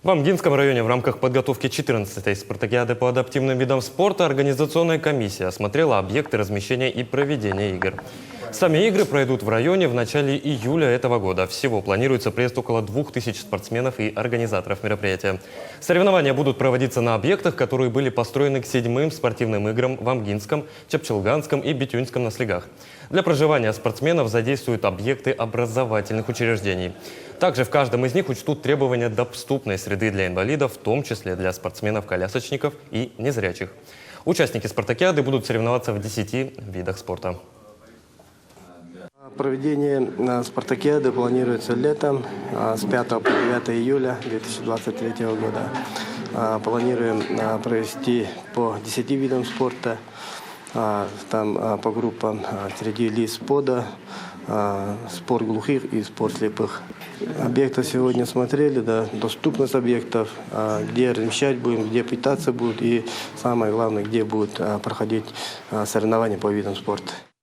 В Амгинском районе в рамках подготовки 14-й спартакиады по адаптивным видам спорта организационная комиссия осмотрела объекты размещения и проведения игр. Сами игры пройдут в районе в начале июля этого года. Всего планируется приезд около 2000 спортсменов и организаторов мероприятия. Соревнования будут проводиться на объектах, которые были построены к 7-м спортивным играм в Амгинском, Чапчелганском и Битюнском наслегах. Для проживания спортсменов задействуют объекты образовательных учреждений. Также в каждом из них учтут требования доступной среды для инвалидов, в том числе для спортсменов-колясочников и незрячих. Участники спартакиады будут соревноваться в 10 видах спорта. Проведение спартакиады планируется летом с 5 по 9 июля 2023 года. Планируем провести по 10 видам спорта, там по группам среди лиц СПОДа, спорт глухих и спорт слепых. Объекты сегодня смотрели, да, доступность объектов, где размещать будем, где питаться будут и самое главное, где будут проходить соревнования по видам спорта.